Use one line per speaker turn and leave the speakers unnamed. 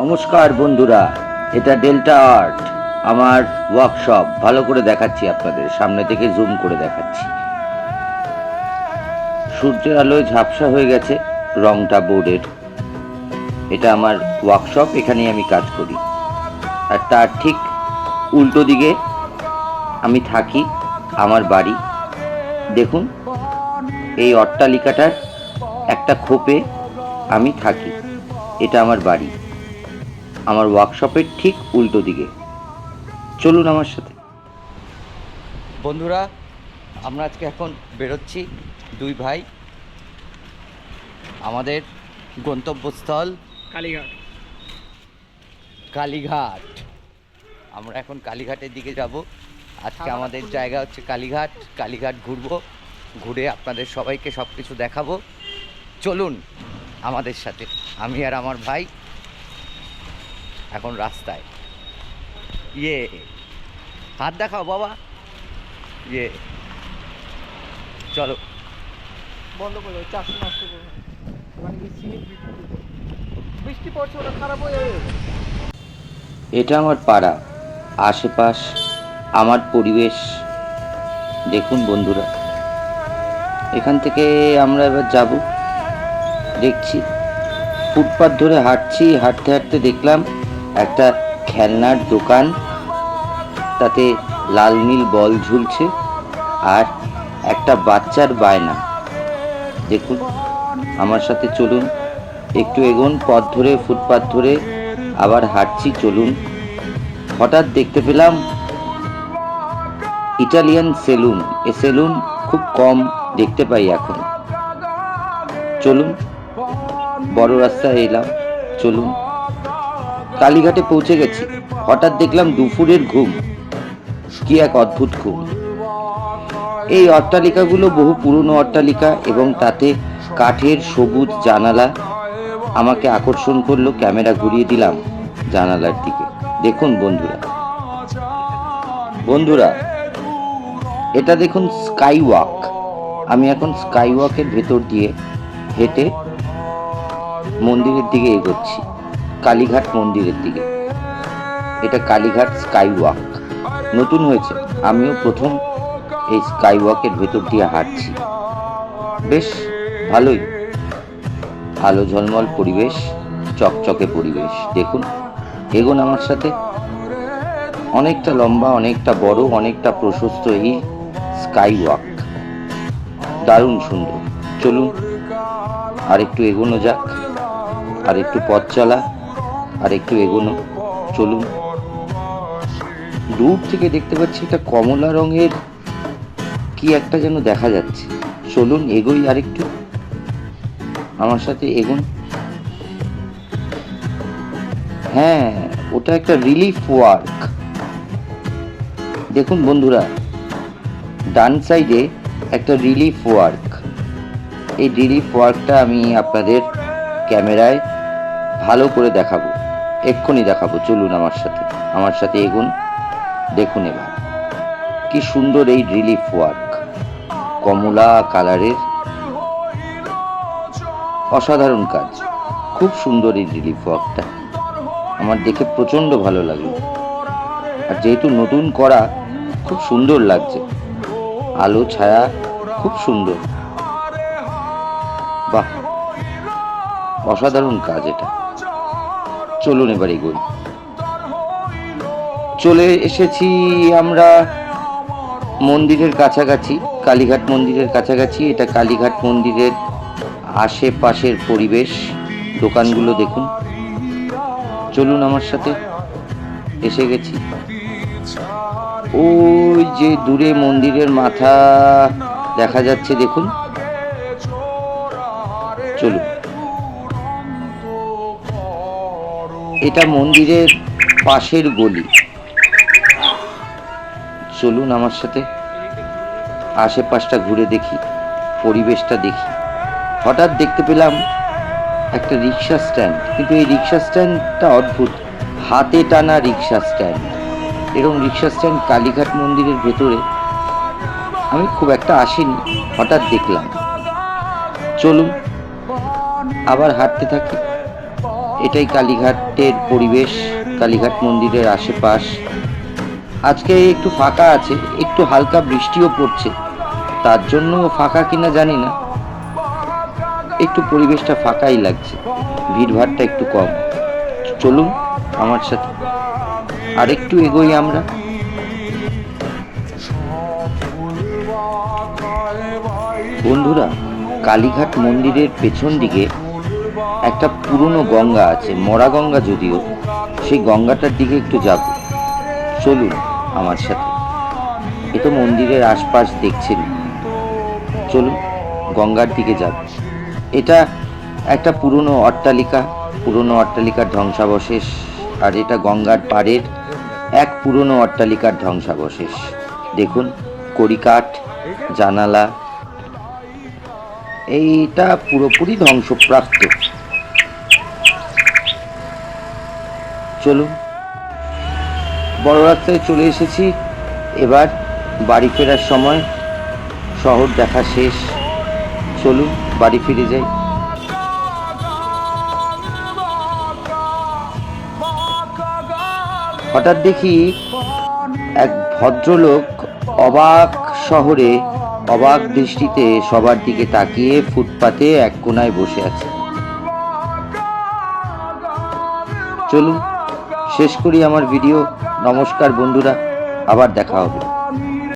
নমস্কার বন্ধুরা, এটা ডেল্টা আর্ট আমার ওয়ার্কশপ। ভালো করে দেখাচ্ছি, আপনাদের সামনে থেকে জুম করে দেখাচ্ছি। সূর্যের আলোয় ঝাপসা হয়ে গেছে রংটা বোর্ডের। এটা আমার ওয়ার্কশপ, এখানেই আমি কাজ করি। আর তার ঠিক উল্টো দিকে আমি থাকি, আমার বাড়ি। দেখুন, এই অট্টালিকাটার একটা খোপে আমি থাকি। এটা আমার বাড়ি, আমার ওয়ার্কশপের ঠিক উল্টো দিকে। চলুন আমার সাথে। বন্ধুরা, আমরা আজকে এখন বেরোচ্ছি দুই ভাই। আমাদের গন্তব্যস্থল
কালীঘাট।
কালীঘাট। আমরা এখন কালীঘাটের দিকে যাব। আজকে আমাদের জায়গা হচ্ছে কালীঘাট। কালীঘাট ঘুরবো, ঘুরে আপনাদের সবাইকে সব কিছু দেখাবো। চলুন আমাদের সাথে। আমি আর আমার ভাই এখন রাস্তায়। হাত দেখাও বাবা। চলো।
বন্ধ করে চারশো নষ্ট করবে, বৃষ্টি পড়ছে, ওটা খারাপ হয়ে যাবে।
এটা আমার পাড়া, আশেপাশ আমার পরিবেশ। দেখুন বন্ধুরা, এখান থেকে আমরা এবার যাব। দেখছি ফুটপাথ ধরে হাঁটছি, হাঁটতে হাঁটতে দেখলাম একটা খেলনার দোকান, তাতে লাল নীল বল ঝুলছে আর একটা বাচ্চার বায়না। দেখুন, আমার সাথে চলুন, একটু এগোন পথ ধরে, ফুটপাথ ধরে আবার হাঁটছি। চলুন। হঠাৎ দেখতে পেলাম ইটালিয়ান সেলুন। এ সেলুন খুব কম দেখতে পাই এখন। চলুন, বড় রাস্তায় এলাম। চলুন, কালীঘাটে পৌঁছে গেছি। হঠাৎ দেখলাম দুপুরের ঘুম, কি এক অদ্ভুত ঘুম। এই অট্টালিকাগুলো বহু পুরনো অট্টালিকা এবং তাতে কাঠের সবুজ জানালা আমাকে আকর্ষণ করলো। ক্যামেরা ঘুরিয়ে দিলাম জানালার দিকে। দেখুন বন্ধুরা, এটা দেখুন স্কাই ওয়াক। আমি এখন স্কাই ওয়াকের ভেতর দিয়ে হেঁটে মন্দিরের দিকে এগোচ্ছি, কালীঘাট মন্দিরের দিকে। এটা কালীঘাট স্কাই ওয়াক, নতুন হয়েছে। আমিও প্রথম এই স্কাই ওয়াকের ভেতর দিয়ে হাঁটছি। বেশ ভালোই, আলো ঝলমল পরিবেশ, চকচকে পরিবেশ। দেখুন, এগোন আমার সাথে। অনেকটা লম্বা, অনেকটা বড়, অনেকটা প্রশস্ত এই স্কাই ওয়াক, দারুণ সুন্দর। চলুন আর একটু এগোনো যাক, আর একটু পথ চলা, আর একটু এগোনো। চলুন। দূর থেকে দেখতে পাচ্ছি এটা কমলা রঙের কি একটা যেন দেখা যাচ্ছে। চলুন এগোই আরেকটু, আমার সাথে এগোন। হ্যাঁ, ওটা একটা রিলিফ ওয়ার্ক। দেখুন বন্ধুরা, ডান সাইডে একটা রিলিফ ওয়ার্ক। এই রিলিফ ওয়ার্কটা আমি আপনাদের ক্যামেরায় ভালো করে দেখাবো, এক্ষুনি দেখাবো। চলুন আমার সাথে এগোন। দেখুন এবার কি সুন্দর এই রিলিফ ওয়ার্ক, কমলা কালারের, অসাধারণ কাজ। খুব সুন্দর এই রিলিফ ওয়ার্কটা, আমার দেখে প্রচন্ড ভালো লাগলো। আর যেহেতু নতুন করা, খুব সুন্দর লাগছে, আলো ছায়া খুব সুন্দর। বাহ, অসাধারণ কাজ এটা। চলুন এবার এগোই। চলে এসেছি আমরা মন্দিরের কাছাকাছি, কালীঘাট মন্দিরের কাছাকাছি। এটা কালীঘাট মন্দিরের আশেপাশের পরিবেশ, দোকানগুলো দেখুন। চলুন আমার সাথে, এসে গেছি। ওই যে দূরে মন্দিরের মাথা দেখা যাচ্ছে, দেখুন। চলুন, এটা মন্দিরের পাশের গলি। চলুন আমার সাথে, আশেপাশটা ঘুরে দেখি, পরিবেশটা দেখি। হঠাৎ দেখতে পেলাম একটা রিক্সা স্ট্যান্ড, কিন্তু এই রিক্সা স্ট্যান্ডটা অদ্ভুত, হাতে টানা রিক্সা স্ট্যান্ড। এরকম রিক্সা স্ট্যান্ড কালীঘাট মন্দিরের ভেতরে আমি খুব একটা আসিনি, হঠাৎ দেখলাম। চলুন আবার হাঁটতে থাকি। এটাই কালীঘাটের পরিবেশ, কালীঘাট মন্দিরের আশেপাশ। আজকে একটু ফাঁকা আছে, একটু হালকা বৃষ্টিও পড়ছে, তার জন্য ফাঁকা কিনা জানি না, একটু পরিবেশটা ফাঁকাই লাগছে, ভিড়ভাড়টা একটু কম। চলুন আমার সাথে আর একটু এগোই আমরা। বন্ধুরা, কালীঘাট মন্দিরের পেছন দিকে একটা পুরনো গঙ্গা আছে, মরা গঙ্গা যদিও, সেই গঙ্গাটার দিকে একটু যাব। চলুন আমার সাথে। এ তো মন্দিরের আশপাশ দেখছেন, চলুন গঙ্গার দিকে যাব। এটা একটা পুরনো অট্টালিকা, পুরনো অট্টালিকার ধ্বংসাবশেষ, আর এটা গঙ্গার পাড়ের এক পুরনো অট্টালিকার ধ্বংসাবশেষ। দেখুন, কড়িকাঠ, জানালা, এইটা পুরোপুরি ধ্বংসপ্রাপ্ত। চলুন, বড় রাস্তায় চলে এসেছি। এবার বাড়ি ফেরার সময়, শহর দেখা শেষ, চলুন বাড়ি ফিরে যাই। হঠাৎ দেখি এক ভদ্রলোক অবাক শহরে অবাক দৃষ্টিতে সবার দিকে তাকিয়ে ফুটপাতে এক কোনায় বসে আছে। চলুন শেষ করি আমার ভিডিও। নমস্কার বন্ধুরা, আবার দেখা হবে।